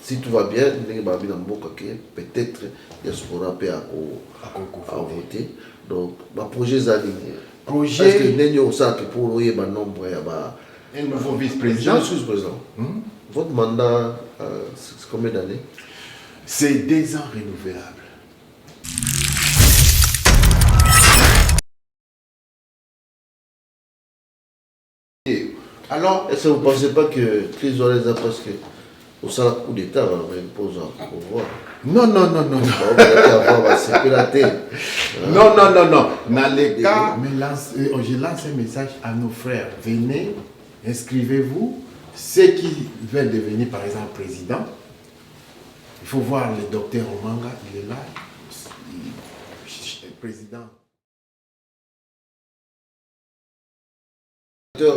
si tout va bien, peut-être diaspora peut à voter. Donc, le projet est aligné. Est-ce que nous avons pour le nombre un nouveau vice-président? Je suis président. Votre mandat, c'est combien d'années? C'est 2 ans renouvelables. Alors, est-ce que vous ne pensez pas que les Oises parce que au sein coup d'État, on va imposer un pouvoir? Non. Non. Dans les cas, je lance un message à nos frères. Venez, inscrivez-vous. Ceux qui veulent devenir, par exemple, président, il faut voir le docteur Omanga, il est là, président.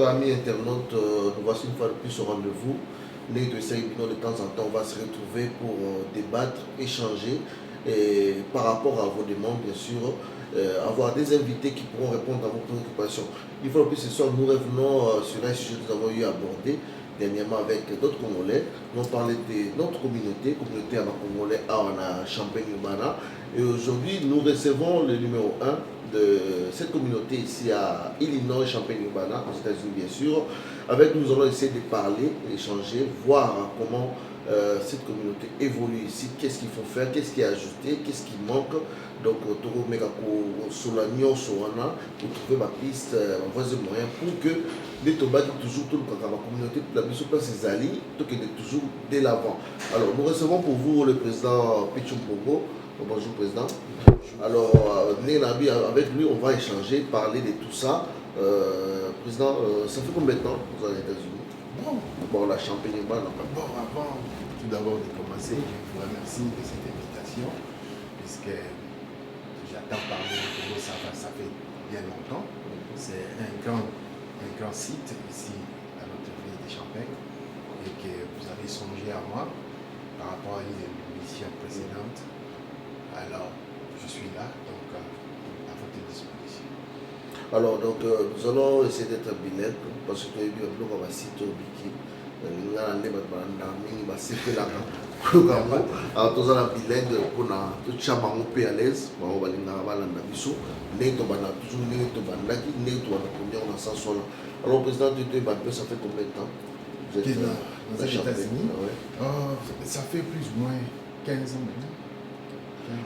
Amis internautes, nous voici une fois de plus au rendez-vous. De temps en temps, on va se retrouver pour débattre, échanger par rapport à vos demandes, bien sûr, avoir des invités qui pourront répondre à vos préoccupations. Une fois de plus, ce soir, nous revenons sur un sujet que nous avons eu à aborder dernièrement avec d'autres Congolais. Nous parlons de notre communauté à Congolais à Champagne-Urbana. Et aujourd'hui, nous recevons le numéro 1 de cette communauté ici à Illinois, Champagne-Urbana, aux États-Unis bien sûr. Avec nous, nous allons essayer de parler, échanger, voir comment cette communauté évolue ici, qu'est-ce qu'il faut faire, qu'est-ce qui est ajouté, qu'est-ce qui manque. Donc, Toro Megako Solanio Soana, pour trouver ma piste, ma voie de moyen pour que les Toba toujours tout le la communauté, la mission place ses alliés, toujours dès l'avant. Alors, nous recevons pour vous le président Pichum Bogo. Bonjour président. Alors, avec lui, on va échanger, parler de tout ça. Président, ça fait combien de temps que vous êtes aux États-Unis? Bon, la Champagne-Urbana. Bon, avant tout d'abord de commencer, je vous remercie de cette invitation, puisque j'attends parler de Congo, ça fait bien longtemps. C'est un grand site ici à notre ville de Champagne, et que vous avez songé à moi par rapport à une émission précédente. Alors, je suis là, donc à votre disposition. Alors, donc, nous allons essayer d'être bilingues, parce que nous avons un site au Biki. Nous avons un bilingue pour tout ça, à l'aise, alors, président, ça fait combien de temps vous êtes aux États-Unis? Ça fait plus ou moins 15 ans maintenant.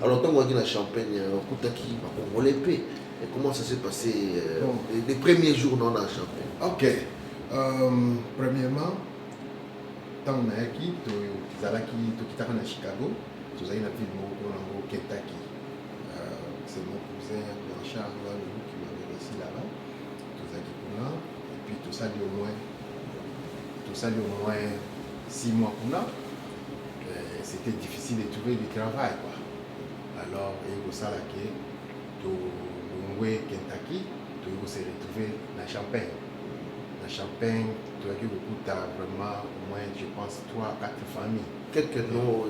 Alors, quand on dit la Champagne, on l'épée. Et comment ça s'est passé les premiers jours dans la Champagne? Ok. Premièrement, quand on a qui à Chicago, nous avons une ville au Kentucky. C'est mon cousin Blanchard qui m'avait reçu là-bas. Et puis tout ça dit au moins 6 mois pour là. C'était difficile de trouver du travail, quoi. Alors, il y a ça là qui est Kentucky, tu se retrouver dans Champagne. Dans Champagne, tu as vraiment au moins, je pense, 3 à 4 familles. Quelques noms,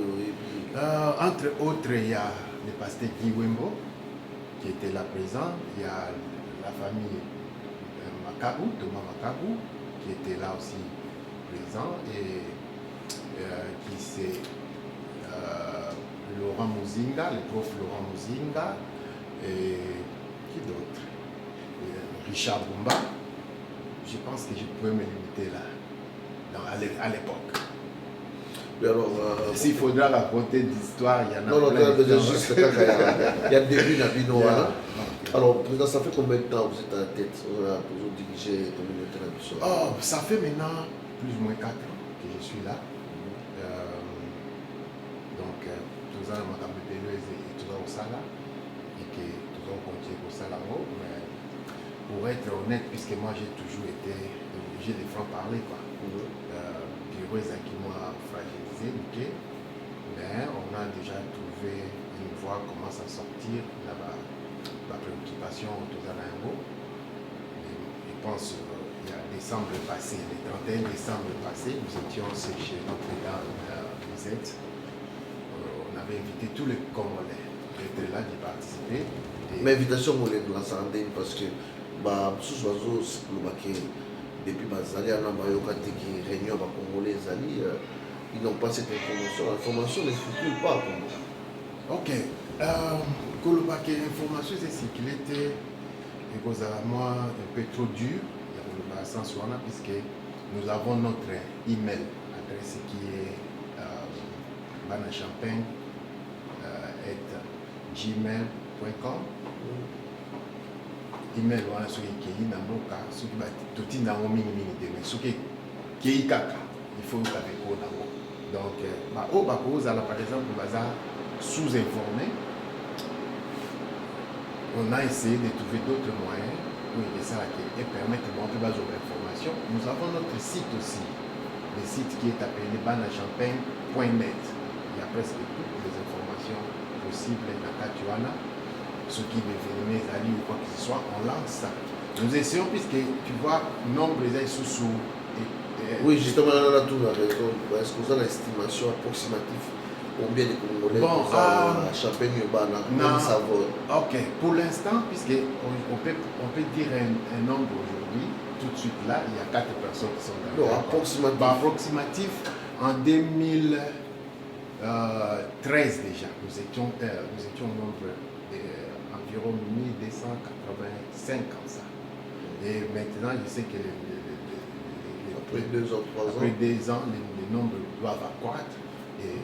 entre autres, il y a le pasteur Guy Wembo, qui était là présent. Il y a la famille Macabou, Thomas Macabou, qui était là aussi présent. Et qui c'est Laurent Mouzinga, le prof Laurent Mouzinga. Et qui d'autre? Richard Bumba. Je pense que je pouvais me limiter là, à l'époque. S'il faudra raconter d'histoire, il y en a plein. Il y a des début dans Bino. Alors, président, ça fait combien de temps vous êtes à la tête pour diriger la communauté là? Ça fait maintenant plus ou moins 4 ans que je suis là. Donc, tout ça, on m'a et tout ça au Sala. Et que tout ça, on continue au Sala. Mais pour être honnête, puisque moi j'ai toujours été obligé de franc-parler, quoi. Bureau qui m'a fragilisé, ok. Mais on a déjà trouvé une voie comment s'en sortir là-bas. La préoccupation autour de l'Ango. Je pense il y a décembre passé, le 31 décembre passé, nous étions chez notre président Lisette. On avait invité tous les Congolais d'être là, d'y participer. Mais invitation, vous voulez lancer parce que depuis Bazali, on a réunion avec les Congolais. ils n'ont pas cette information. L'information ne circule pas pour moi. Ok. Kolobake, l'information c'est circulé, et cause à moi un peu trop dur, puisque nous avons notre email adresse qui est banachampagne@gmail.com. Email wana soki kei na mboka soki totinda yango mingimingi te mais soki kei kaka il faut okape ko nango donc oyo bakozala par exemple baza sous-informé. On a essayé de trouver d'autres moyens pour aider ça et permettre de montrer base d'information. Nous avons notre site aussi, le site qui est appelé banachampagne.net. Il y a presque toutes les informations possibles dans Katuana. Ce qui devenait mes alliés ou quoi que ce soit, on lance ça. Nous essayons, puisque tu vois, nombre des sous. Oui, justement, on a tout la raison. Est-ce que vous avez l'estimation approximative combien de Congolais à Champagne-Urbana, combien de saveurs? Ok, pour l'instant, puisqu'on peut dire un nombre aujourd'hui, tout de suite là, il y a 4 personnes qui sont dans le approximatif. En 2013 déjà, nous étions au nombre environ 1285 comme ça. Et maintenant, je sais que après 2 ans, 3 ans, après 2 ans, les nombres doivent accroître. Et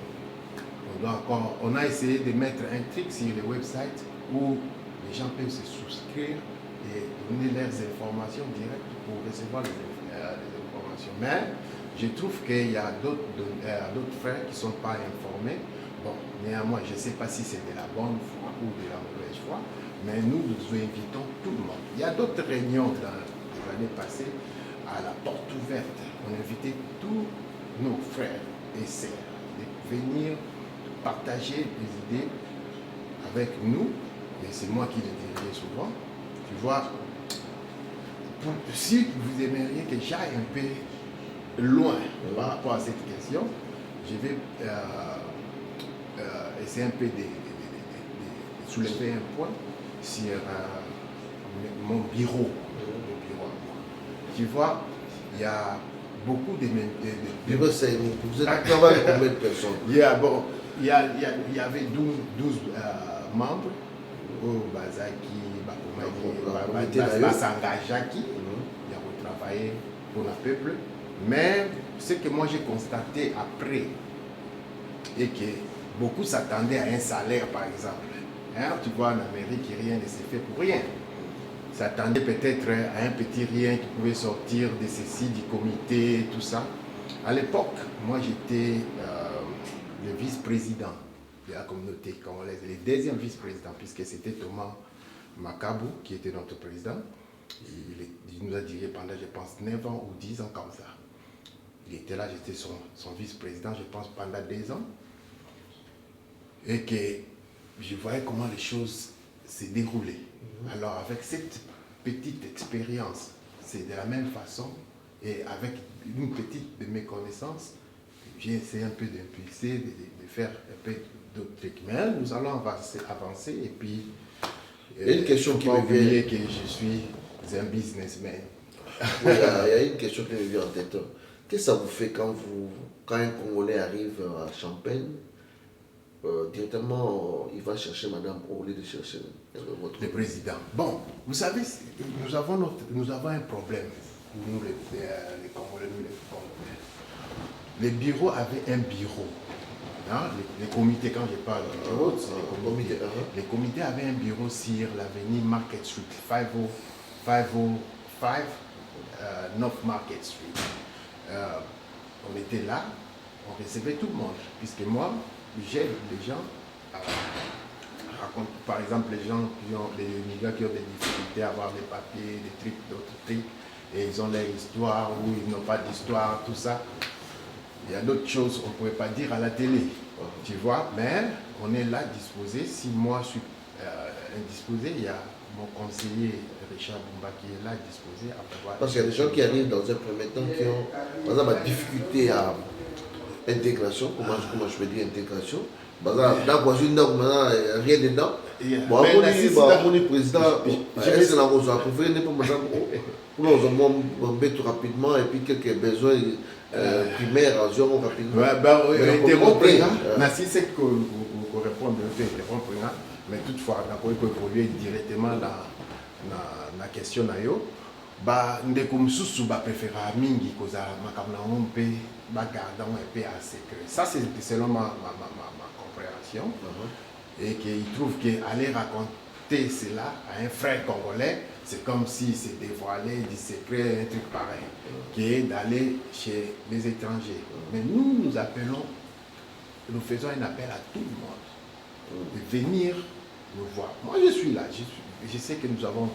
on a essayé de mettre un truc sur le website où les gens peuvent se souscrire et donner leurs informations directes pour recevoir les informations. Mais je trouve qu'il y a d'autres frères qui ne sont pas informés. Bon, néanmoins, je ne sais pas si c'est de la bonne foi ou de la mauvaise foi, mais nous invitons tout le monde. Il y a d'autres réunions dans les années passées à la porte ouverte. On invitait tous nos frères et sœurs de venir partager des idées avec nous, et c'est moi qui le dirai souvent. Tu vois, si vous aimeriez que j'aille un peu loin par rapport à cette question, je vais essayer un peu de soulever un point sur mon bureau. Tu vois, il y a beaucoup de... Vous êtes travaillé avec combien de personnes? Il y avait 12 membres au Bazaki, Basangajaki, il a travaillé pour le peuple. Mais ce que moi j'ai constaté après, est que beaucoup s'attendaient à un salaire par exemple. Hein, tu vois, en Amérique, rien ne s'est fait pour rien. S'attendaient peut-être à un petit rien qui pouvait sortir de ceci, du comité, tout ça. À l'époque, moi j'étais le vice-président de la communauté congolaise, le deuxième vice-président, puisque c'était Thomas Makabou qui était notre président. Il nous a dirigé pendant, je pense, 9 ans ou 10 ans comme ça. Il était là, j'étais son vice-président, je pense, pendant 2 ans. Et que je voyais comment les choses se déroulaient. Alors, avec cette petite expérience, c'est de la même façon, et avec une petite de mes connaissances, j'ai essayé un peu d'impulser, de faire un peu d'autres trucs. Mais nous allons avancer et puis... Il y a une question qui me vient... que je suis un businessman. Oui, il y a une question qui me vient en tête. Qu'est-ce que ça vous fait quand un Congolais arrive à Champagne, directement, il va chercher madame au lieu de chercher le président. Bon, vous savez, nous avons un problème, nous les Congolais, nous les Congolais. Les bureaux avaient un bureau. Hein? Les comités, quand je parle de bureau, c'est les comités. Les comités avaient un bureau sur l'avenue Market Street, 505 North Market Street. On était là, on recevait tout le monde, puisque moi, j'aide les gens à raconter, par exemple, les migrants qui ont des difficultés à avoir des papiers, des trucs, d'autres trucs, et ils ont leur histoire ou ils n'ont pas d'histoire, tout ça. Il y a d'autres choses qu'on ne pouvait pas dire à la télé, tu vois, mais on est là disposé. Si moi je suis indisposé, il y a mon conseiller Richard Bumba qui est là disposé à pouvoir... Parce qu'il y a des gens qui arrivent dans un premier temps qui ont, par exemple, la difficulté à intégration, comment je peux dire intégration, D'accord, je n'ai rien dedans. Bon, le président, est-ce que vous avez préféré pour nous avons rapidement et puis quelques besoins primaires rapidement. Si c'est que vous répondez, mais toutefois, on peut évoluer directement dans la question. Ndeko mususu ba préféra mingi kozala makamna ompe ba garder un peu à secret. Ça c'est selon ma compréhension. Et qu'il trouve qu'aller raconter cela à un frère congolais, c'est comme si c'est dévoilé du secret, un truc pareil, qui est d'aller chez les étrangers. Mais nous appelons, nous faisons un appel à tout le monde de venir nous voir. Moi je suis là, je sais que nous avons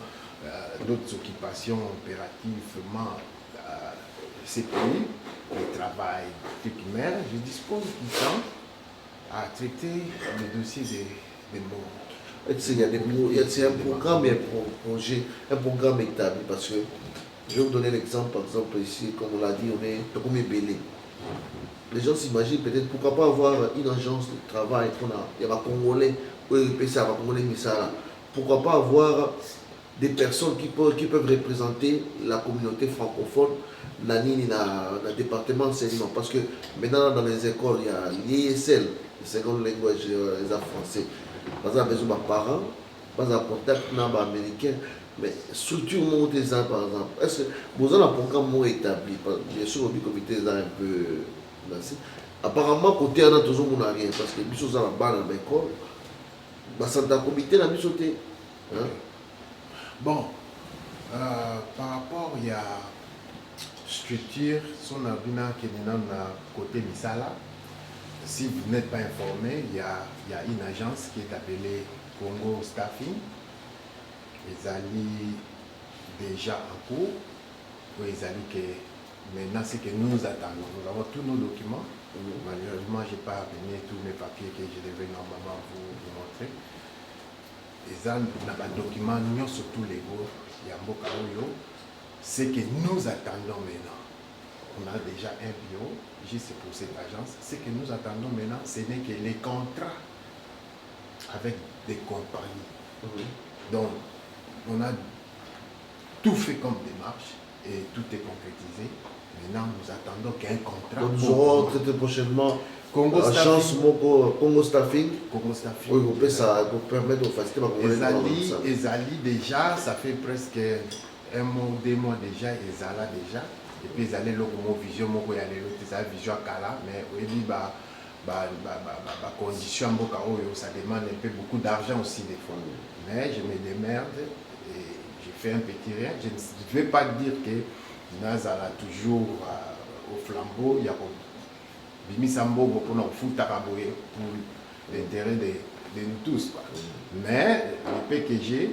d'autres occupations impérativement ces pays, le travail, mais je dispose du temps à traiter le dossier des morts. Il y a un programme et un projet, un programme établi parce que je vais vous donner l'exemple, par exemple ici, comme on l'a dit, on est comme Bélé. Les gens s'imaginent peut-être pourquoi pas avoir une agence de travail qu'on a, il y a un Congolais, pourquoi pas avoir des personnes qui peuvent représenter la communauté francophone dans le département d'enseignement. Parce que maintenant dans les écoles, il y a l'ISL, le second language français. Par exemple, les parents, pas en contact avec les Américains, mais structure montée par exemple. Est-ce que vous avez un programme établi? Bien sûr, le comité est un peu lancé. Apparemment, côté on a toujours rien parce que nous sommes à la dans l'école. C'est un comité dans le côté. Bon, par rapport il y a structure, son argument qui est dans le côté Misala. Si vous n'êtes pas informé, il y a une agence qui est appelée Congo Staffing. Ils allaient déjà en cours. Ils allaient que maintenant, c'est que nous attendons. Nous avons tous nos documents. Malheureusement, je n'ai pas amené tous mes papiers que je devais normalement vous montrer. Ils ont des documents, nous surtout les gros, Yamboka Oyo. C'est que nous attendons maintenant. On a déjà un bureau, juste pour cette agence. Ce que nous attendons maintenant, ce n'est que les contrats avec des compagnies. Donc, on a tout fait comme démarche et tout est concrétisé. Maintenant, nous attendons qu'un contrat. Donc, nous aurons traité prochainement Congo Staffing. Oui, ça vous permet de faciliter ma communauté. Ezali déjà, ça fait presque un mois, 2 mois déjà, Ezala déjà. Et puis ils allaient l'autre vision, il y a l'autre vision à Kala, mais oui, condition ça demande un peu beaucoup d'argent aussi des fois. Mais je me démerde et je fais un petit rien. Je ne vais pas dire que Nazala toujours au flambeau, il y a Bimi Sambo pour l'intérêt de nous tous. Mais le PKG,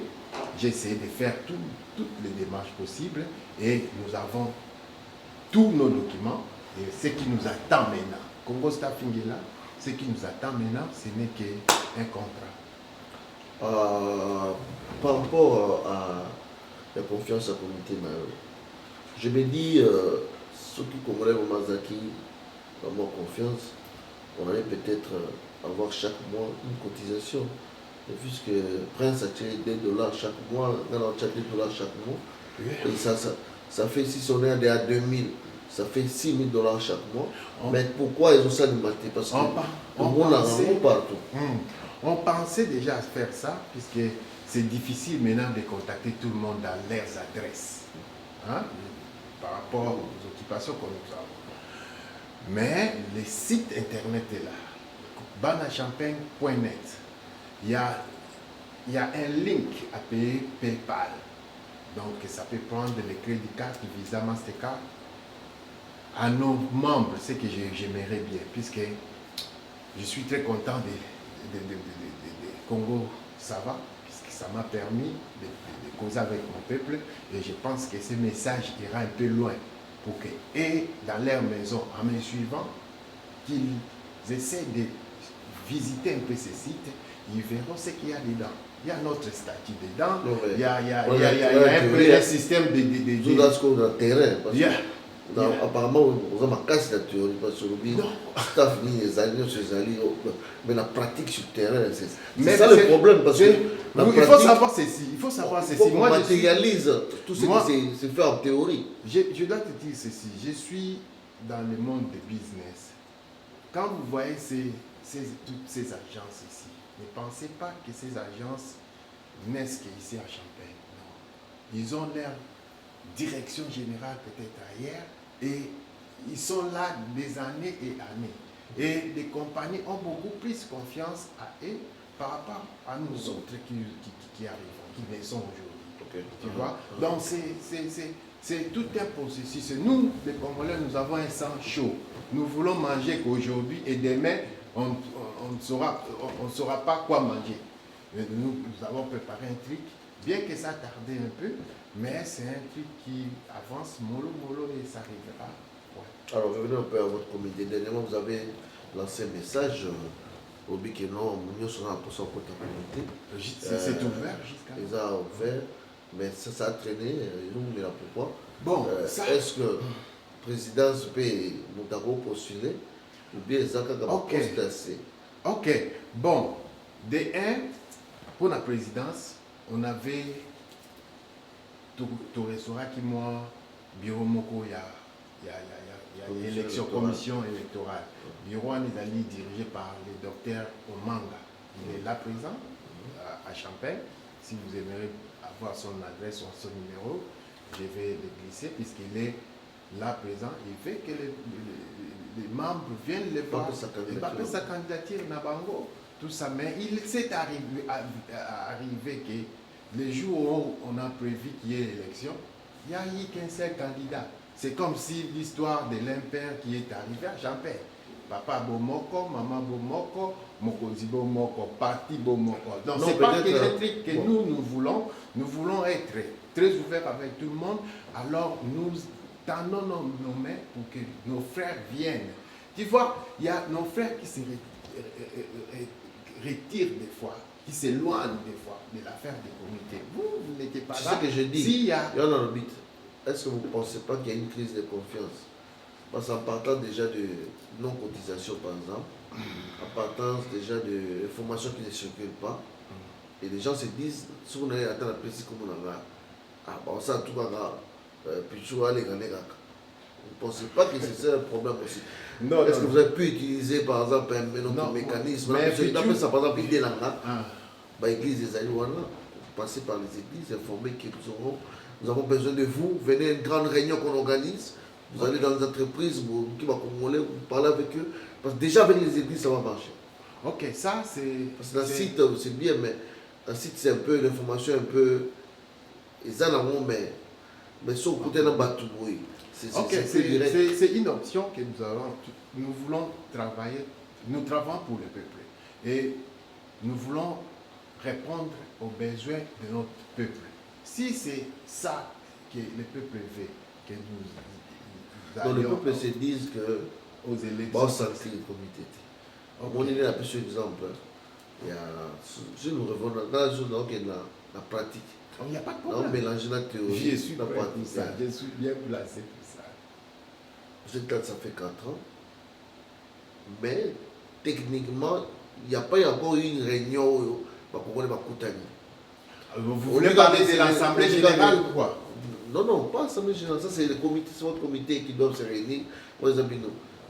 j'ai essayé de faire toutes les démarches possibles et nous avons tous nos documents et ce qui nous attend maintenant. Congo Staffing est là, ce qui nous attend maintenant, ce n'est qu'un contrat. Par rapport à la confiance à la communauté, je me dis, ceux qui Congolais au Mazaki, avoir confiance, on allait peut-être avoir chaque mois une cotisation. Et puisque Prince a tiré $2 chaque mois, on a tiré $2 chaque mois. Et ça fait, si on est à 2000, ça fait $6,000 chaque mois. Mais pourquoi ils ont ça limité? Parce que on l'a partout. On pensait déjà faire ça, puisque c'est difficile maintenant de contacter tout le monde dans leurs adresses. Par rapport aux occupations que nous avons. Mais le site internet est là, banachampagne.net. Il y a un link à payer PayPal. Donc ça peut prendre les crédits carte, Visa, Mastercard. À nos membres, c'est que j'aimerais bien, puisque je suis très content de Congo, ça va, puisque ça m'a permis de causer avec mon peuple. Et je pense que ce message ira un peu loin. Pour que, et dans leur maison, en me suivant, qu'ils essaient de visiter un peu ces sites, ils verront ce qu'il y a dedans. Il y a notre statut dedans, il y a un peu un système de terrain. Non, apparemment, on a casse la théorie parce que le staff ni les alliés, mais la pratique sur le terrain, c'est ça le problème parce que il faut savoir ceci. Il faut savoir ceci. Moi, je matérialise tout ce qui se fait en théorie. Je dois te dire ceci. Je suis dans le monde du business. Quand vous voyez toutes ces agences ici, ne pensez pas que ces agences naissent ici à Champagne. Non. Ils ont leur direction générale peut-être ailleurs et ils sont là des années et années. Et les compagnies ont beaucoup plus confiance à eux par rapport à nous autres qui arrivons, qui naissons aujourd'hui. Okay. Tu vois? Donc c'est tout un processus. Nous, les Congolais, nous avons un sang chaud. Nous voulons manger qu'aujourd'hui et demain, on ne saura pas quoi manger. Nous avons préparé un truc, bien que ça tarde un peu, mais c'est un truc qui avance mollo et ça arrivera. Ouais. Alors, revenons un peu à votre comité. Dernièrement, vous avez lancé un message au but que non, nous sommes pour son côté comité. C'est ouvert jusqu'à. Ils ont ouvert, mais ça a traîné. Nous, mais là pourquoi? Bon, est-ce que la présidence peut nous postuler ou bien ça poste assez? Ok. Bon, de un, pour la présidence, on avait tout restaurant qui moi, bureau Moko, il y a élection, commission électorale. Bureau est dirigé par le docteur Omanga. Il est là présent à Champagne. Si vous aimeriez avoir son adresse ou son numéro, je vais le glisser puisqu'il est là présent. Il fait que les membres viennent le voir. Il va faire sa candidature Nabango, tout ça. Mais il s'est arrivé que le jour où on a prévu qu'il y ait l'élection, il n'y a eu qu'un seul candidat. C'est comme si l'histoire de l'impair qui est arrivé à Champagne. Papa Bomoko, maman Bomoko, Mokozi Bomoko, parti Bomoko. Donc c'est pas un truc que nous voulons être très ouverts avec tout le monde. Alors nous tendons nos mains pour que nos frères viennent. Tu vois, il y a nos frères qui se retirent des fois, qui s'éloignent des fois de l'affaire des comités. Vous n'étiez pas là. C'est ce que je dis. Si y a... Est-ce que vous ne pensez pas qu'il y a une crise de confiance? Parce qu'en partant déjà de non-cotisation, par exemple, en partant déjà de formations qui ne circulent pas, et les gens se disent, si on est atteint la précision comme on a, on sent tout puis tu vas aller gagner. Vous ne pensez pas que c'est ça le problème aussi? Non, est-ce que vous avez pu utiliser par exemple un mécanisme? D'après ça, par exemple, l'idée là, l'église des Aïouana, vous passez par les églises, informer que nous avons besoin de vous, venez à une grande réunion qu'on organise. Vous allez dans les entreprises, vous parlez avec eux. Parce que déjà, avec les églises, ça va marcher. Ok, ça c'est... Parce que le site, c'est bien, mais le site, c'est un peu l'information, un peu... Ils en ont, mais sur le côté d'un bateau, oui. C'est une option que nous voulons travailler. Nous travaillons pour le peuple. Et nous voulons répondre aux besoins de notre peuple. Si c'est ça que le peuple veut, que nous... Donc le peuple se dise que aux élections. Bon, ça c'est le comité. On est là, par exemple. Il y a, si nous revenons dans la zone où la pratique. Il n'y a pas de problème. On mélange la théorie. Je suis la pratique. Je suis bien placé pour ça. Vous êtes là, ça fait 4 ans. Mais techniquement, il n'y a pas encore eu une réunion pour vous voulez parler de l'Assemblée générale ou quoi? Non, pas l'Assemblée générale. Ça, c'est le comité, c'est votre comité qui doit se réunir.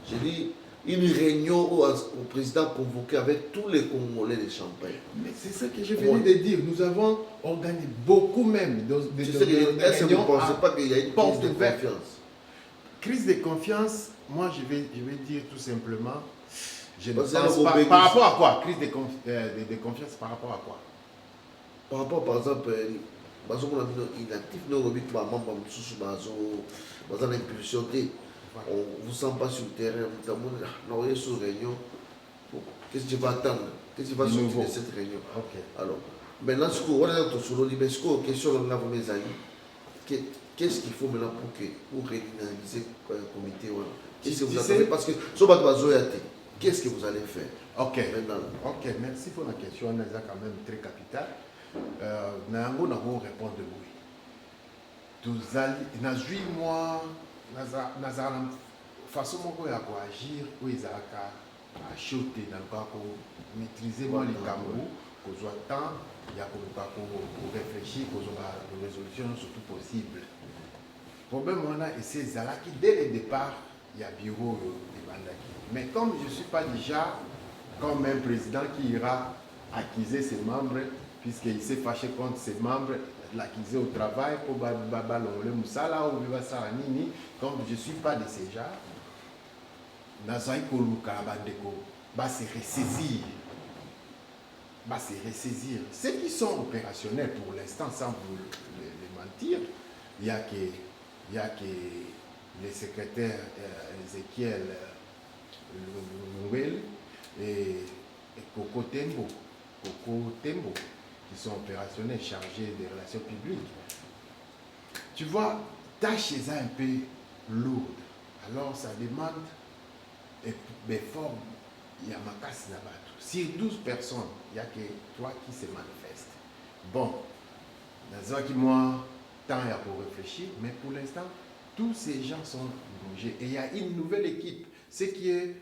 J'ai dit une réunion au président convoqué avec tous les Congolais de Champagne. Mais c'est ce que je venais de dire. Nous avons organisé beaucoup même de est-ce que vous ne pensez pas qu'il y a une crise de confiance? Crise de confiance, moi je vais dire tout simplement, je ne pense pas. Par rapport à quoi? Crise de confiance par rapport à quoi? Par rapport, par exemple, inactif, nous avons l'impulsion. On ne vous sent pas sur le terrain, on est sur réunion. Qu'est-ce que tu vas attendre? Qu'est-ce qui va sortir de cette réunion? Alors, maintenant, on est sur l'Olibesco, question de mes amis. Qu'est-ce qu'il faut maintenant pour réunionaliser le comité? Qu'est-ce que vous attendez? Parce que qu'est-ce que vous allez faire? Ok, merci pour la question. On est quand même très capital. Nous allons répondre oui. Nous moi nazala na façon moko ya koagir oyo ezalaka achote na luka komaîtriser mwa likambo kozwa temps ya koluka korefléchir kozwa résolution surtout possible. Problème wana ese ezalaki dès le départ ya bureau ebandaki. Mais comme je ne suis pas déjà comme un président qui ira accuser ses membres, puisqu'il s'est fâché contre ses membres, l'accuser au travail pour le moussala ou ça nini, comme je ne suis pas de ces gens, nazai koluka bandeko va se ressaisir. Ceux qui sont opérationnels pour l'instant, sans vous les mentir, il y a que les secrétaires Ezekiel Noël et Coco Tembo, qui sont opérationnels chargés des relations publiques. Tu vois, tâche est un peu lourde. Alors ça demande des formes. Il y a ma casse là-bas. Sur 12 personnes, il n'y a que 3 qui se manifestent. Bon, dans un qui moi, temps pour réfléchir, mais pour l'instant, tous ces gens sont bougés. Et il y a une nouvelle équipe. Ce qui est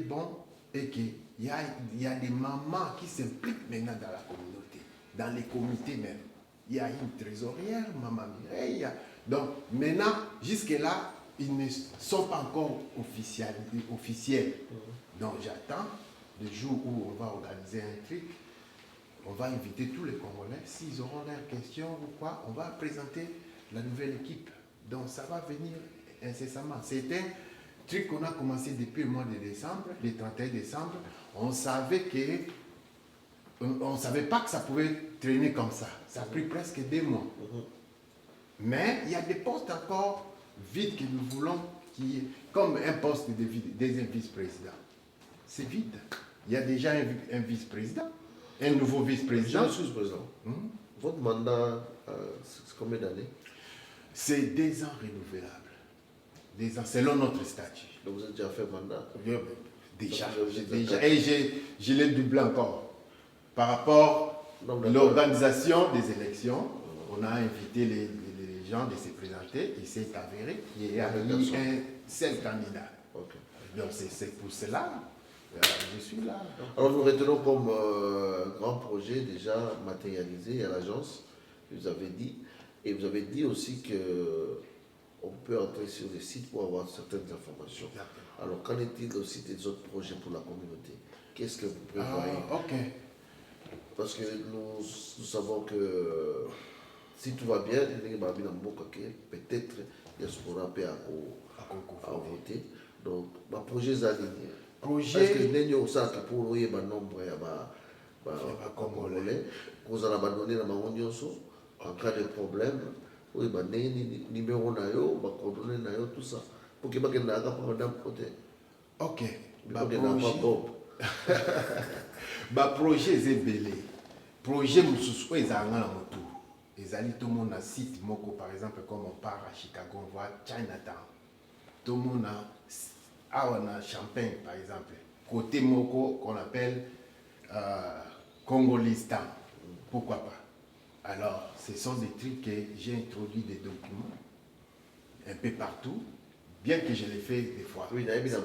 bon est qu'il y a des mamans qui s'impliquent maintenant dans la communauté, dans les comités même. Il y a une trésorière, Maman Mireille. Donc maintenant, jusque-là, ils ne sont pas encore officiels. Donc j'attends le jour où on va organiser un truc. On va inviter tous les Congolais. S'ils auront leurs questions ou quoi, on va présenter la nouvelle équipe. Donc ça va venir incessamment. C'est un truc qu'on a commencé depuis le mois de décembre, le 31 décembre. On savait pas que ça pouvait traîner comme ça. Ça a pris presque 2 mois. Mais il y a des postes encore vides que nous voulons, comme un poste de deuxième vice-président. C'est vide. Il y a déjà un vice-président, un nouveau vice-président. Je suis président. Votre mandat, c'est combien d'années? C'est 2 ans renouvelables. 2 ans, selon notre statut. Donc vous avez déjà fait mandat? Déjà. Et je l'ai doublé encore. Par rapport à l'organisation des élections, on a invité les gens de se présenter. Il s'est avéré qu'il y a eu un seul candidat. Okay. Donc c'est pour cela je suis là. Alors nous retenons comme grand projet déjà matérialisé à l'agence, vous avez dit. Et vous avez dit aussi qu'on peut entrer sur les sites pour avoir certaines informations. Exactement. Alors qu'en est-il aussi des autres projets pour la communauté? Qu'est-ce que vous prévoyez? Parce que nous savons que si tout va bien, peut-être il y a ce qu'on appelle à voter. Donc, le projet est aligné. Parce que nous avons ça pour le nombre de Congolais, nous allons abandonner la Mangonioso en cas de problème. Oui, numéro nayo, coordonnées nayo, tout ça. Pour que les gens puissent madame côté. Ok. Projet est belé. Projet mususu ezanga na motu. Ezali tout le monde a site moko par exemple comme on part à Chicago, on voit Chinatown. Tout le monde a Champagne par exemple. Côté moko qu'on appelle Congolistan. Pourquoi pas? Alors, ce sont des trucs que j'ai introduits des documents un peu partout, bien que je l'ai fait des fois. Oui, il y a une salle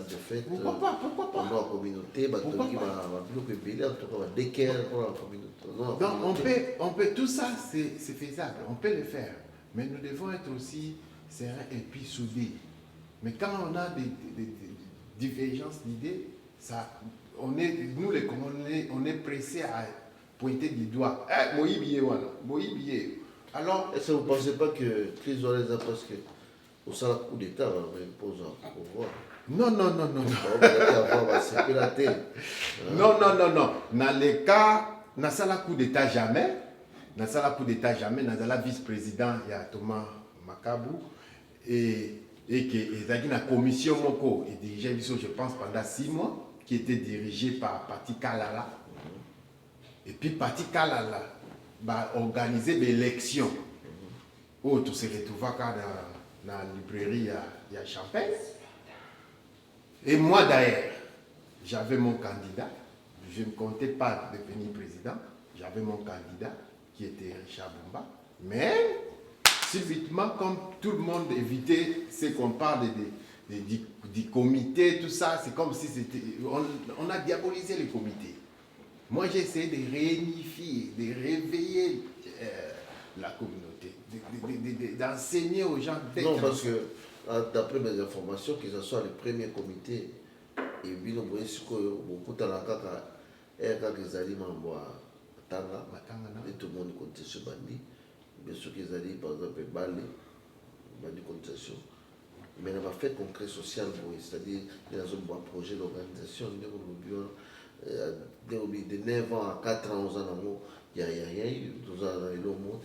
de fête. Pourquoi pas? Dans la communauté, donc on peut, tout ça c'est faisable, on peut le faire. Mais nous devons être aussi sereins et puis soudés. Mais quand on a des divergences d'idées, nous les Congolais, on est pressés à pointer du doigt. Alors, est-ce que vous ne pensez pas que crise les a presque au sein coup d'État, mais pose un pouvoir? Non. Non. Dans les cas, dans le coup d'État jamais. Dans le coup d'État jamais. Dans le vice-président, il y a Thomas Makabou. Et que la commission Moko est dirigée, je pense, pendant 6 mois, qui était dirigée par Pati Kalala. Et puis Pati Kalala va organiser des élections. Où tout se retrouve dans la librairie à Champagne. Et moi d'ailleurs, j'avais mon candidat. Je ne comptais pas devenir président. J'avais mon candidat qui était Richard Bumba. Mais, subitement, comme tout le monde évitait, c'est qu'on parle du comité, tout ça, c'est comme si c'était... On a diabolisé les comités. Moi, j'ai essayé de réunifier, de réveiller la communauté, d'enseigner aux gens... Non, parce que, d'après mes informations, que ce soit les premiers comités, et bien, on voit beaucoup de et tout le monde compte ce bandit. Bien sûr qu'ils allaient, par exemple, Balé, bandit contestation. Mais on a fait concret social, c'est-à-dire, il y a un projet d'organisation, de 9 ans à 4 ans, il y a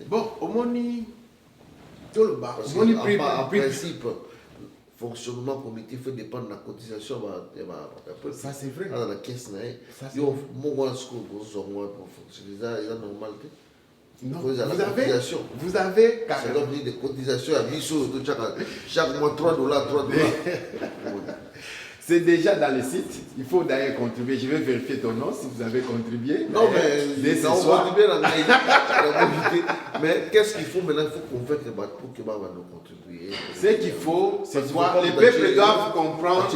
bon, au Moni, en principe, fonctionnement comité fait dépendre de la cotisation. Ça, c'est vrai. Dans la caisse, il y a normal. Non, vous avez ça doit venir des cotisations à Bissau, chaque mois $3. C'est déjà dans le site. Il faut d'ailleurs contribuer. Je vais vérifier ton nom si vous avez contribué. Non, mais ce soir. Mais qu'est-ce qu'il faut maintenant? Il faut convaincre les bateaux pour qu'ils nous contribuer. Ce qu'il faut, c'est quoi? Les peuples doivent comprendre.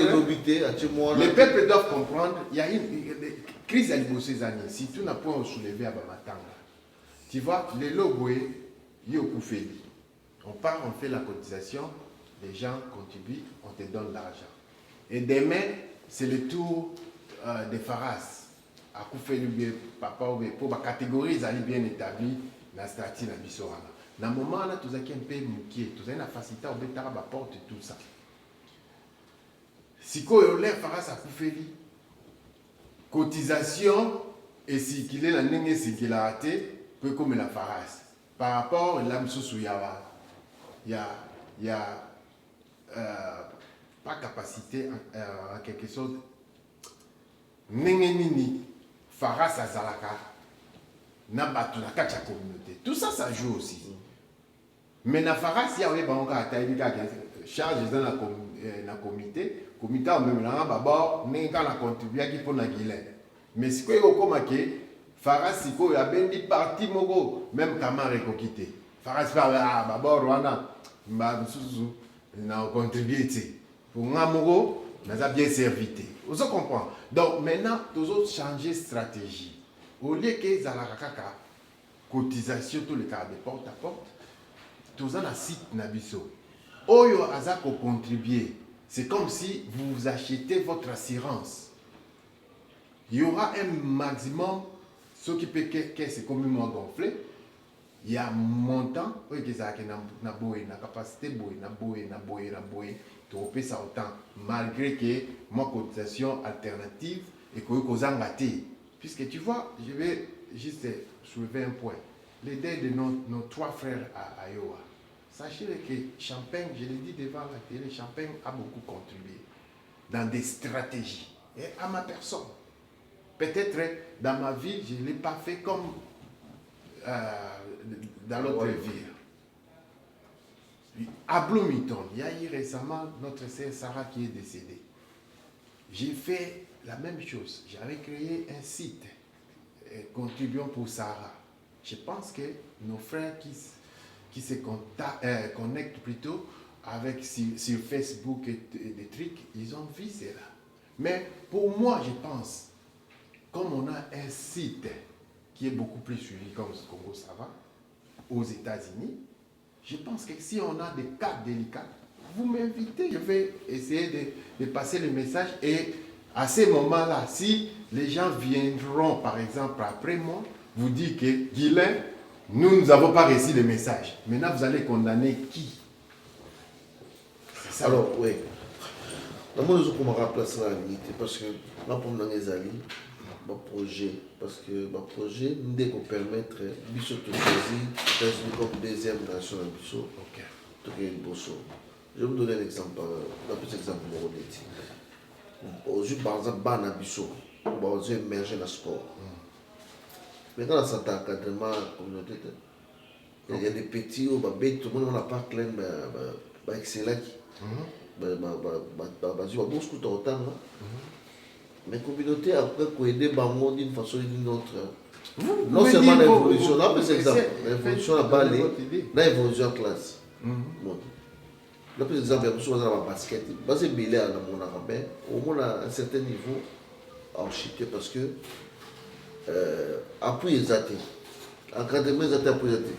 Les peuples doivent comprendre. Il y a une crise à ces années. Si tout n'a pas soulevé à Bamatanga. Tu vois, les logos, on part, on fait la cotisation, les gens contribuent, on te donne l'argent. Et demain, c'est le tour des Faras. À Koufeli, papa, pour la catégorie, ils allaient bien établis dans la stratégie de Bissorana. Dans le moment là, tout ça qui est un peu mouqué, tout ça, la facilité à ouvrir la porte et tout ça. Si on les Faras à Koufeli, cotisation, et si qu'il est la ligne, si qu'il a raté, peu comme la Faras. Par rapport à l'âme sous il y a pas capacité à quelque chose. Nengenini, Faras à Zalaka, Nabatu, la kacha communauté. Tout ça, ça joue aussi. Mais na Faras, il y a un charge dans la comité. Comité, on me l'a d'abord, n'a contribué qui pour la Guilin. Mais ce que vous avez Faras, il y a bien dit parti, même Kamar est quitté. Faras, d'abord, Rwanda, n'a contribué. Pour Ngamogo, nous avons bien servi. Vous comprenez? Donc maintenant, nous avons changé de stratégie. Au lieu que les Zalarakaka, cotisation, tous les cas de porte à porte, nous avons un site Nabiso. Oyo Azako contribuer. C'est comme si vous achetez votre assurance. Il y aura un maximum, ce qui peut que c'est communément gonflé. Il y a un montant, oui, qui a une capacité, tu ça autant, malgré que ma cotisation alternative et que vous avez. Puisque tu vois, je vais juste soulever un point. L'idée de nos 3 frères à Iowa. Sachez que Champagne, je l'ai dit devant la télé, Champagne a beaucoup contribué dans des stratégies. Et à ma personne. Peut-être dans ma vie, je ne l'ai pas fait comme dans l'autre ville. À Bloomington, il y a eu récemment notre sœur Sarah qui est décédée. J'ai fait la même chose. J'avais créé un site contribuant pour Sarah. Je pense que nos frères qui se connectent plutôt avec sur Facebook et des trucs, ils ont vu cela. Mais pour moi, je pense, comme on a un site qui est beaucoup plus suivi comme ce Congo ça va, aux États-Unis, je pense que si on a des cas délicats, vous m'invitez, je vais essayer de passer le message et à ces moments-là, si les gens viendront, par exemple, après moi, vous dire que Guilain, nous n'avons pas reçu le message. Maintenant, vous allez condamner qui? Ça. Alors, oui. Dans mon réseau, comment remplacer la limite? Parce que là, pour nous, les alliés, mon projet, parce que mon projet, nous devons permettre, Bissau de choisir, comme deuxième nation à Bissau, tout est Bosso. Je vais vous donner un exemple, un petit exemple pour vous. Aujourd'hui, par exemple, Ban à Bissau, on va émerger dans le sport. Mais quand on s'entend encadrement communauté, il y a des petits, tout le monde n'a pas clair, excellent. Beaucoup de temps. Mais la communauté après aider Bango d'une façon ou d'une autre. Non seulement l'évolution, là, mais c'est exemple. L'évolution là-bas, l'évolution en classe. Bon. Là, par exemple, il y a beaucoup de choses dans la basket. Parce que Bilé à mon arabais, au moins à un certain niveau, a chuté parce que appui les athées. Encadrement les athées, appui les athées.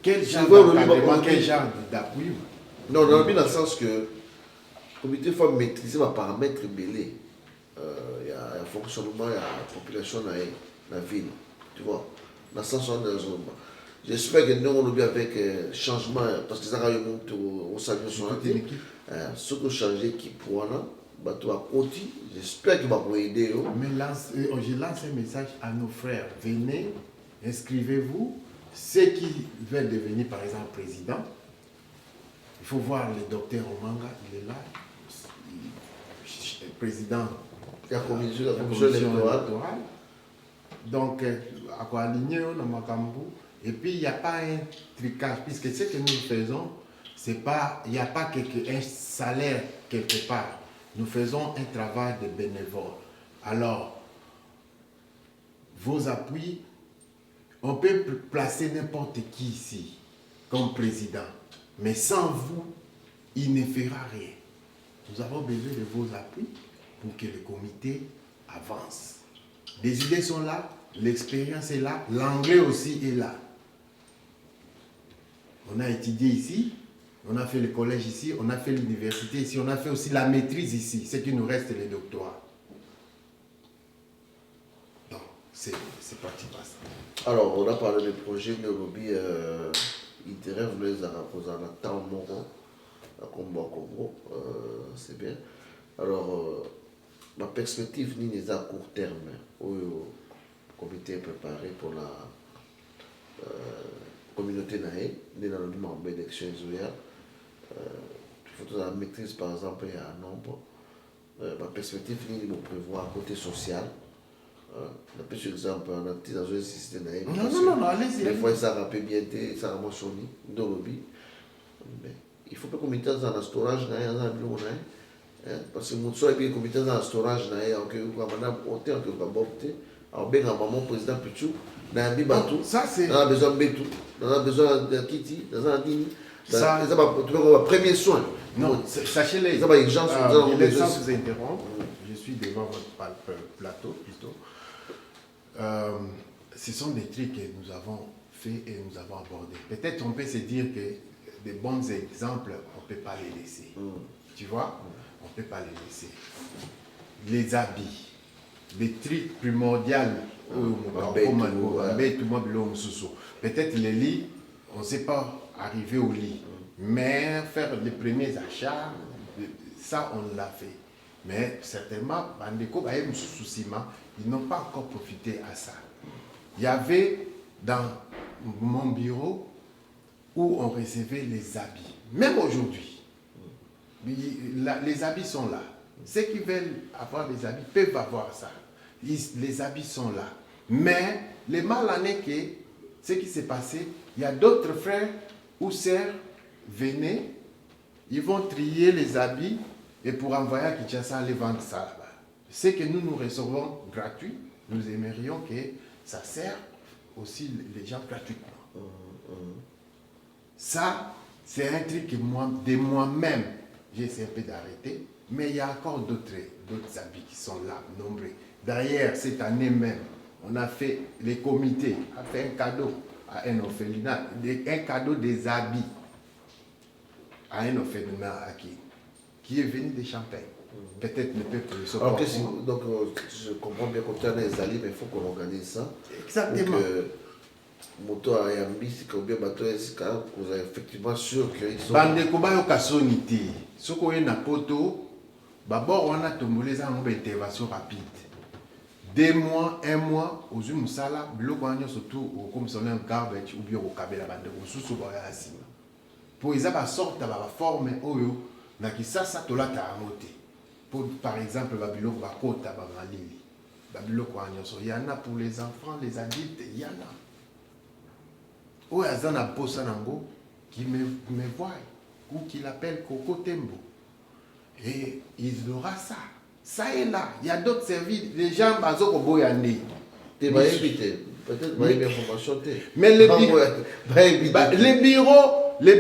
Quel genre d'appui? Non, dans le sens que le comité faut maîtriser les paramètres Bilé. Il y a un fonctionnement, il y a la population dans la ville. Tu vois, dans le sens où on est dans un. J'espère que nous, on bien avec changement, parce que ça va monter au salaire sur la télé. Ce que changer qui pour là, tu vas continuer. J'espère qu'il va vous aider. Mais je lance un message à nos frères. Venez, inscrivez-vous. Ceux qui veulent devenir, par exemple, président, il faut voir le docteur Omanga, il est là. Président de la commission électorale. Donc, à quoi aligner dans Makambu. Et puis, il n'y a pas un tricage, puisque ce que nous faisons, il n'y a pas un salaire quelque part. Nous faisons un travail de bénévole. Alors, vos appuis, on peut placer n'importe qui ici comme président. Mais sans vous, il ne fera rien. Nous avons besoin de vos appuis pour que le comité avance. Les idées sont là, l'expérience est là, l'anglais aussi est là. On a étudié ici, on a fait le collège ici, on a fait l'université ici, on a fait aussi la maîtrise ici, ce qui nous reste les doctorats. Donc, c'est parti par ça. Alors, on a parlé des projets de lobby littéraire, vous les avez en temps Moro, à Congo, c'est bien. Alors, ma perspective ni les à court terme, où le comité est préparé pour la communauté naïe, dans le moment d'élection isolée. Il faut la maîtrise, par exemple, il y a un nombre. Ma perspective ni de prévoir côté social. Par exemple, on a dit dans un système naïf. Non, allez-y. Des fois, ça rappelle bien, ça a mentionné dans le lobby. Il faut que le comité dans le storage naïf, dans le bureau naïf. Parce que mon soeur est comité dans le storage naïf, en quelque sorte, on a opté, en quelque sorte, alors, bien, maman, président Pichou, dans un bibatou, on a besoin de Bétou, on a besoin de Kitty, dans un dîner. Ça, c'est le premier soin. Non, sachez-les. Ça va, urgence, sans vous interrompre, je suis devant votre plateau, plutôt. Ce sont des trucs que nous avons fait et nous avons abordés. Peut-être on peut se dire que des bons exemples, on ne peut pas les laisser. Tu vois, on ne peut pas les laisser. Les habits. Les trucs primordiaux, peut-être les lits, on ne sait pas arriver au lit, mais faire les premiers achats, ça on l'a fait. Mais certainement, ils n'ont pas encore profité à ça. Il y avait dans mon bureau où on recevait les habits, même aujourd'hui, les habits sont là. Ceux qui veulent avoir des habits peuvent avoir ça. Les habits sont là. Mais le mal en est que ce qui s'est passé, il y a d'autres frères ou sœurs, venez, ils vont trier les habits et pour envoyer à Kinshasa, les vendre ça là-bas. Ce que nous recevons gratuit, nous aimerions que ça serve aussi les gens gratuitement. Ça, c'est un truc que moi-même, j'ai essayé un peu d'arrêter, mais il y a encore d'autres habits qui sont là, nombreux. D'ailleurs, cette année même, on a fait, les comités a fait un cadeau à un orphelinat, un cadeau des habits à un orphelinat qui est venu de Champagne. Peut-être ne peut plus se donc, je comprends bien qu'on tient les alliés, mais il faut qu'on organise ça. Exactement. Moto à Yambi, c'est combien de bateaux est-ce que vous êtes effectivement sûr qu'ils sont. Bandeko bayoka sonité. Ce qu'on a na poto, d'abord on a tombé une intervention rapide. 2 mois, 1 mois, aux Musala, bloquant surtout comme si on a un garbage ou bien au Kabela Bandeko, sous Boyasima. Pour ils avaient sorte de la forme, oyo, na qui ça tola ta amoté. Pour par exemple, Babylone va côte à Bamalili. Babylone il y en a pour les enfants, les adultes, il y en a. Ou il y a un Bosanango qui me voit ou qui l'appelle Coco Tembo. Et il aura ça. Ça est là. Il y a d'autres services. Les gens, Bazoko Boyane. Tu vas éviter. Peut-être qu'il y a une information. Mais les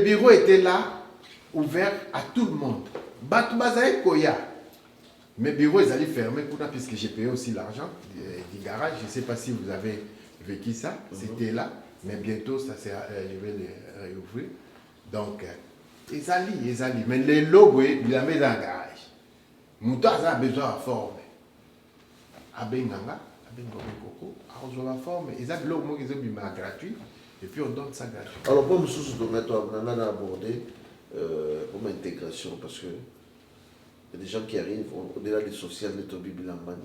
bureaux étaient là, ouverts à tout le monde. Batoubazaï Koya. Mes bureaux, ils allaient fermer puisque j'ai payé aussi l'argent du garage. Je ne sais pas si vous avez vécu ça. C'était là. Mais bientôt, je vais les réouvrir. Donc, ils allaient. Mais les logos, ils les mettent dans le garage. Mouton a besoin de forme. Abenganga, Abengoko, on va former. Ils ont le logo qui est gratuit. Et puis on donne ça gratuit. Alors, pour me souvenir, on a abordé comme intégration parce que il y a des gens qui arrivent au-delà des sociales de Tobi Bilambani.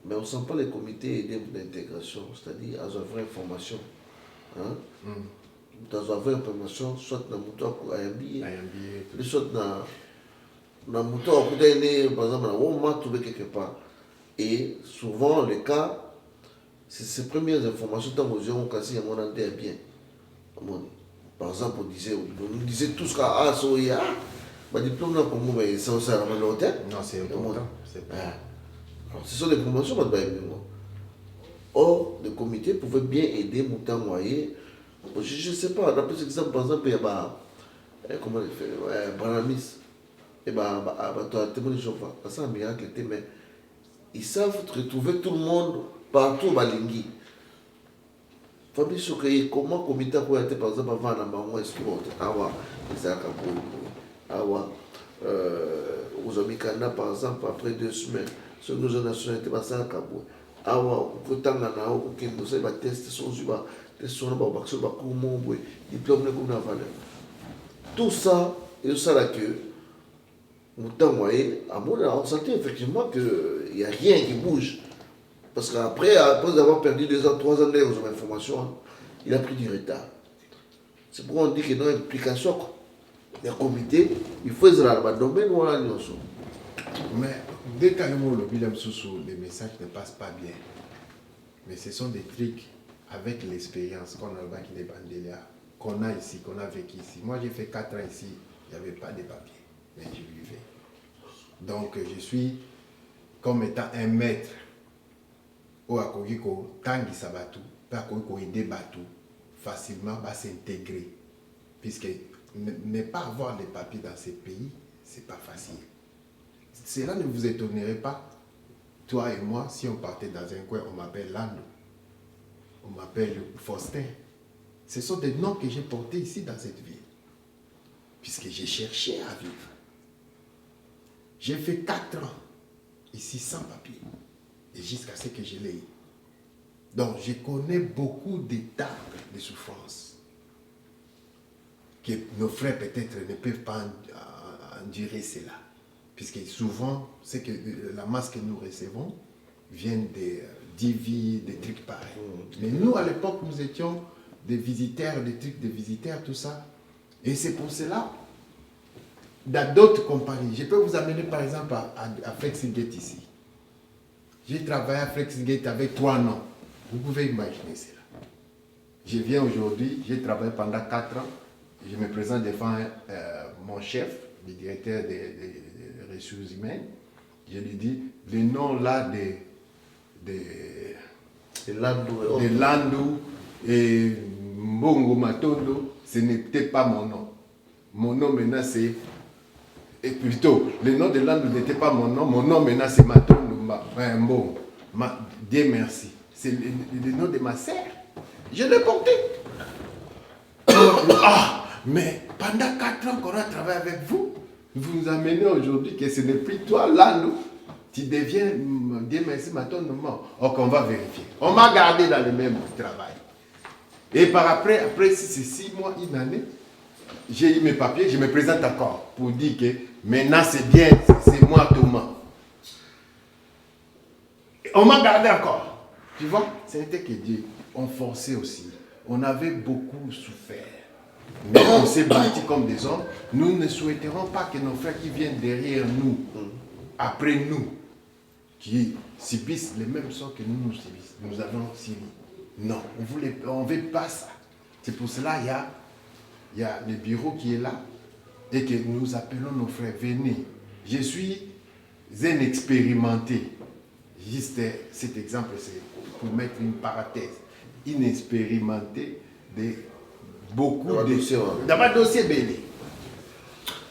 Mais on ne sent pas les comités d'intégration, c'est-à-dire à une vraie formation. Hein? Dans une vraie formation, soit dans le mouton pour Ayambi, soit dans le mouton pour par exemple, on m'a trouvé quelque part. Et souvent, le cas, c'est ces premières informations, tant que on cassé, on a bien. Par exemple, on nous disait tous qu'à Soya, le diplôme là pour moi, c'est aussi à l'hôtel. Non, c'est important. Ce sont des promotions, or, le comité pouvait bien aider Mouta Moyer. Je ne sais pas, d'après cet exemple, par exemple, il y a comment il fait, Banamis, et témoin de chauffeur, c'est un miracle, mais ils savent retrouver tout le monde partout au Balingi. Fabi Soukeye, comment le comité a été, par exemple, avant la maman Esport, Awa, Isaac Awa, aux Amikana, par exemple, après 2 semaines, sur nos nationalités, c'est un Kabou. Awa, autant d'années, aucun de ces tests sont sur diplôme de valeur. Tout ça, et ça là que, on sentait effectivement qu'il n'y a rien qui bouge. Parce qu'après avoir perdu 2 ans, 3 ans aux informations, il a pris du retard. C'est pourquoi on dit qu'il y a une implication. Les comités, il faut être dans le domaine où on a l'union. Mais dès qu'à le bilan sous les messages ne passent pas bien. Mais ce sont des trucs avec l'expérience qu'on a qui des bandélias, qu'on a ici, qu'on a vécu ici. Moi j'ai fait 4 ans ici, il n'y avait pas de papiers, mais je vivais. Donc je suis comme étant un maître au Akogiko, Tangi Sabatu, Akogiko aider Batu, facilement va s'intégrer. Puisque ne pas avoir les papiers dans ces pays, c'est pas facile. Cela ne vous étonnerait pas, toi et moi, si on partait dans un coin, on m'appelle Lando, on m'appelle Faustin. Ce sont des noms que j'ai portés ici dans cette ville, puisque j'ai cherché à vivre. J'ai fait 4 ans ici sans papier, et jusqu'à ce que je l'ai eu. Donc je connais beaucoup d'étapes de souffrance que nos frères peut-être ne peuvent pas endurer cela. Puisque souvent, c'est que la masse que nous recevons vient des divis, des trucs pareils. Mais nous, à l'époque, nous étions des visiteurs, des trucs de visiteurs, tout ça. Et c'est pour cela, dans d'autres compagnies, je peux vous amener par exemple à Flexigate ici. J'ai travaillé à Flexigate avec 3 noms. Vous pouvez imaginer cela. Je viens aujourd'hui, j'ai travaillé pendant 4 ans. Je me présente devant mon chef, le directeur des ressources humaines. Je lui dis, le nom là de Landou et Mbongo Matondo, ce n'était pas mon nom. Mon nom maintenant c'est... Et plutôt, le nom de Landou n'était pas mon nom maintenant c'est Matondo Mbongo. Dieu merci. C'est le nom de ma sœur. Je l'ai porté. Mais pendant 4 ans qu'on a travaillé avec vous, vous nous amenez aujourd'hui que ce n'est plus toi, là, nous. Tu deviens, Dieu merci, maintenant, donc on va vérifier. On m'a gardé dans le même travail. Et après si c'est 6 mois, 1 année, j'ai eu mes papiers, je me présente encore pour dire que maintenant c'est bien, c'est moi Thomas. On m'a gardé encore. Tu vois, c'était que Dieu, on forçait aussi. On avait beaucoup souffert. Mais on s'est battu comme des hommes. Nous ne souhaiterons pas que nos frères qui viennent derrière nous, après nous, qui subissent les mêmes sorts que nous subissons. Nous avons subi. Non, on ne veut pas ça. C'est pour cela qu'il y a le bureau qui est là et que nous appelons nos frères, venez. Je suis un expérimenté. Juste cet exemple, c'est pour mettre une parenthèse, inexpérimenté de beaucoup de dossiers. Dans ma dossier belé.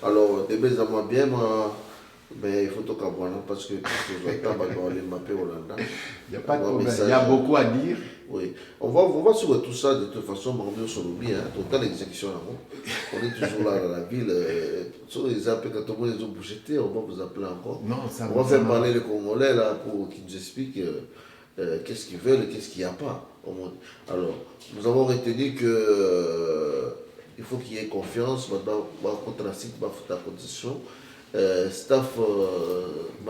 Alors, des belles amours bien, mais il faut tout comprendre parce que tout le temps, on va les mapper au Hollande. Il n'y a pas de problème, il y a beaucoup à dire. Oui, on va sur tout ça de toute façon, on revient sur l'oubli, total exécution là-bas. On est toujours là dans la ville. Sur les appels, quand on les a bouchetés, on va vous appeler encore. Non, ça on va faire parler les Congolais là pour qu'ils nous expliquent qu'est-ce qu'ils veulent et qu'est-ce qu'il n'y a pas au monde. Alors, nous avons retenu que il faut qu'il y ait confiance, maintenant, contre la site, la condition. Staff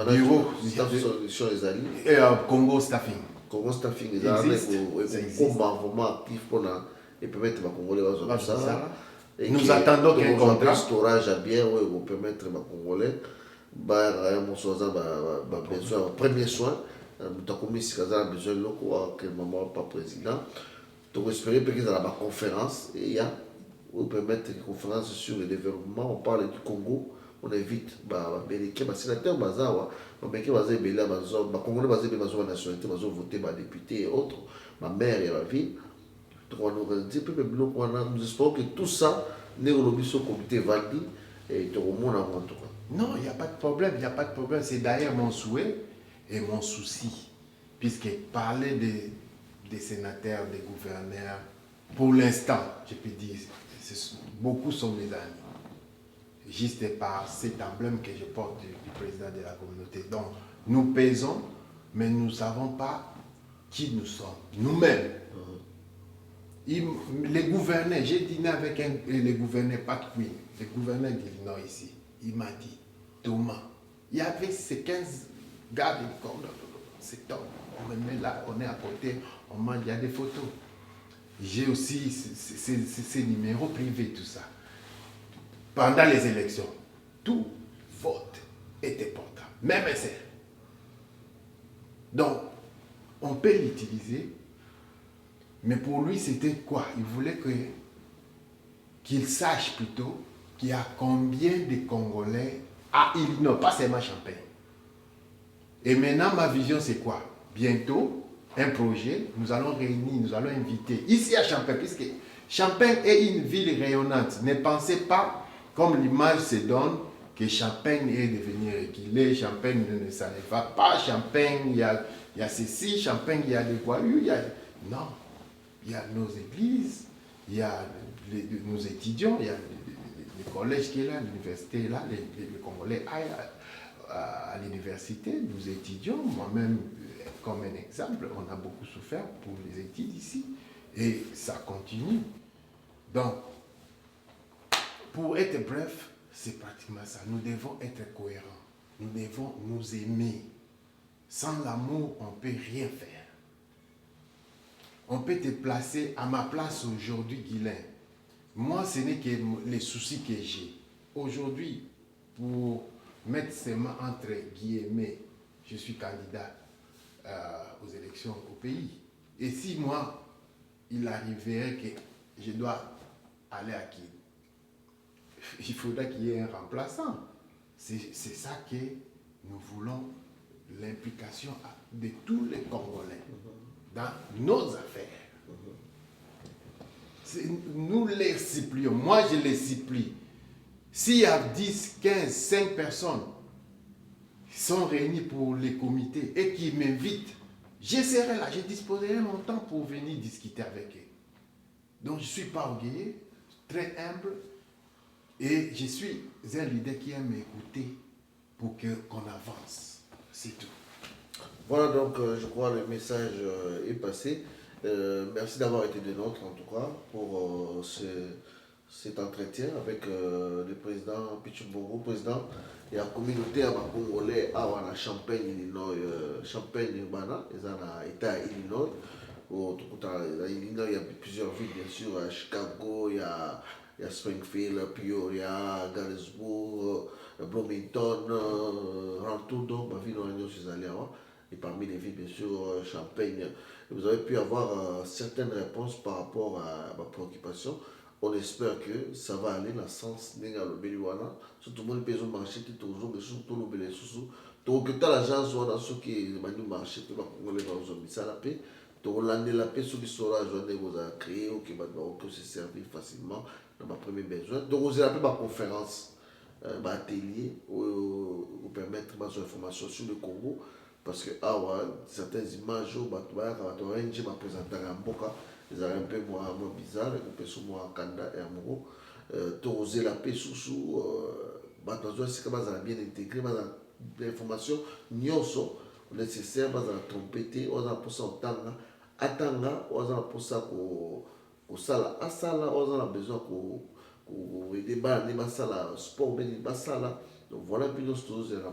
bureau, staff solution les alliés. Et Congo staffing. Congo staffing les alliés pour vraiment actif pour permettre aux Congolais de ça. Nous attendons qu'un contrat. Storage à bien pour permettre aux Congolais besoin premier soin. Nous avons mis besoin de locaux que maman pas président. Donc espérer que dans la conférence et il y a pour permettre une conférence sur le développement. On parle du Congo. On invite les sénateurs, les Congolais, la nationalité, voter les députés et autres, ma mère et ma ville. Donc on nous dit, nous espérons que tout ça n'est au comité Vandi et tout le monde en tout cas. Non, il n'y a pas de problème, il n'y a pas de problème. C'est d'ailleurs mon souhait et mon souci. Puisque parler des sénateurs, des gouverneurs, pour l'instant, je peux dire, beaucoup sont mes amis. Juste par cet emblème que je porte du président de la communauté. Donc, nous pesons, mais nous ne savons pas qui nous sommes, nous-mêmes. Les gouverneurs, j'ai dîné avec les gouverneurs Pat Queen, le gouverneur d'Illinois ici. Il m'a dit, Thomas, il y avait ces 15 gars de l'école, cet homme, on me met là, on est à côté, on mange, il y a des photos. J'ai aussi ces numéros privés, tout ça. Pendant les élections, tout vote était portable, même SR. Donc, on peut l'utiliser, mais pour lui, c'était quoi? Il voulait qu'il sache plutôt qu'il y a combien de Congolais à Illinois, pas seulement Champagne. Et maintenant, ma vision, c'est quoi? Bientôt, un projet, nous allons réunir, nous allons inviter, ici à Champagne, puisque Champagne est une ville rayonnante. Ne pensez pas, comme l'image se donne, que Champagne est devenu reculé, Champagne ne s'en va pas, Champagne, il y a ceci, Champagne, il y a des voyous, non, il y a nos églises, il y a nos étudiants, il y a le collège qui est là, l'université est là, les Congolais aillent à l'université, nous étudions, moi-même, comme un exemple, on a beaucoup souffert pour les études ici, et ça continue. Donc, pour être bref, c'est pratiquement ça. Nous devons être cohérents. Nous devons nous aimer. Sans l'amour, on ne peut rien faire. On peut te placer à ma place aujourd'hui, Guilain. Moi, ce n'est que les soucis que j'ai. Aujourd'hui, pour mettre ses mains entre guillemets, je suis candidat aux élections au pays. Et si moi, il arriverait que je dois aller à qui? Il faudra qu'il y ait un remplaçant. C'est ça que nous voulons, l'implication de tous les Congolais dans nos affaires. Nous les supplions, moi je les supplie. S'il y a 10, 15, 5 personnes qui sont réunies pour les comités et qui m'invitent, je serai là, je disposerai mon temps pour venir discuter avec eux. Donc je ne suis pas orgueilleux, très humble, et je suis un leader qui aime écouter pour qu'on avance. C'est tout. Voilà, donc je crois que le message est passé. Merci d'avoir été de nôtres, en tout cas, pour cet entretien avec le président Pichumbongo, président de la communauté à Congolais à Champagne, Illinois, Champagne, Urbana, ils ont l'État Illinois. Illinois, il y a plusieurs villes, bien sûr, à Chicago, il y a Springfield, Peoria, Galesburg, Bloomington, Rantoul, ma ville où je suis allé avant. Et parmi les villes, bien sûr, Champagne. Vous avez pu avoir certaines réponses par rapport à ma préoccupation. On espère que ça va aller dans le sens de l'Obéliwana. Surtout, le pays marché qui est toujours, mais surtout, l'Obéliwana. Donc, que l'agence soit dans ce qui est le marché, que les gens ont mis ça à la paix. tokolandela mpe soki sola joa ndenge kozala créé oke bato bakoki se servir facilement dans ma premier besoin tokozela mpe baconférence baatelier oyo kopermettre bazwa information sur le Congo parce que awa certaines images oyo bato bayaka bato barenje baprésentaka ya mboka ezalaka mpe mwa bizarre ekopeso mwa kanda ya moko tokozela mpe susu bato bazwa esika bazala bien intégré bazala information nyonso nécessaire bazala trompe te oyo aza na mposa kotanga atanga oyo aza na mposa kosala asala oyo aza na besoin koede bana nde basala sport beni basala donc voilà mpe nyonso tozozela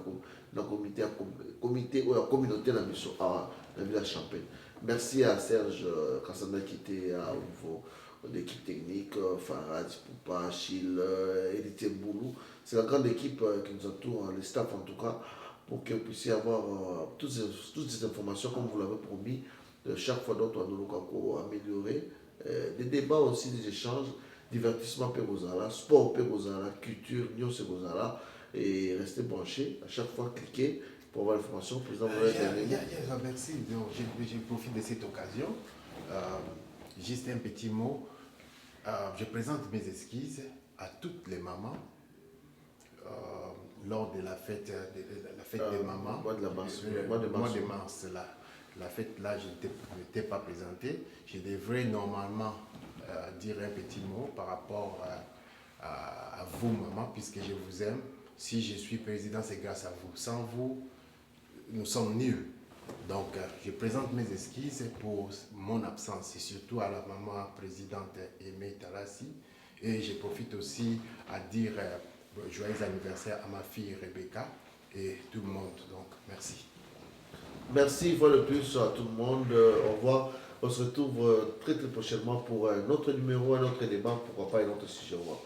na comité oyo ya communauté na biso awa na ville ya Champagne. Merci à Serge Kassanda qui était au niveau de l'équipe technique, Farad, Poupa, Achille, Edith Boulou. C'est la grande équipe qui nous entoure, les staff en tout cas, pour que vous puissiez avoir toutes ces informations comme vous l'avez promis. Chaque fois d'autres, on a amélioré. Des débats aussi, des échanges, divertissement Pérozala, sport Pérozala, culture, Nyon Pérozala. Et restez branchés. À chaque fois, cliquez pour avoir l'information. Merci. Je profite de cette occasion. Juste un petit mot. Je présente mes excuses à toutes les mamans lors de la fête des mamans. Mois de mars. Mois de mars, là. La fête là, je n'étais pas présenté. Je devrais normalement dire un petit mot par rapport à vous, maman, puisque je vous aime. Si je suis président, c'est grâce à vous. Sans vous, nous sommes nuls. Donc, je présente mes excuses pour mon absence et surtout à la maman présidente Aimée Tarassi. Et je profite aussi à dire joyeux anniversaire à ma fille Rebecca et tout le monde. Donc, merci. Merci une fois de plus à tout le monde. Au revoir. On se retrouve très très prochainement pour un autre numéro, un autre débat, pourquoi pas un autre sujet. Au revoir.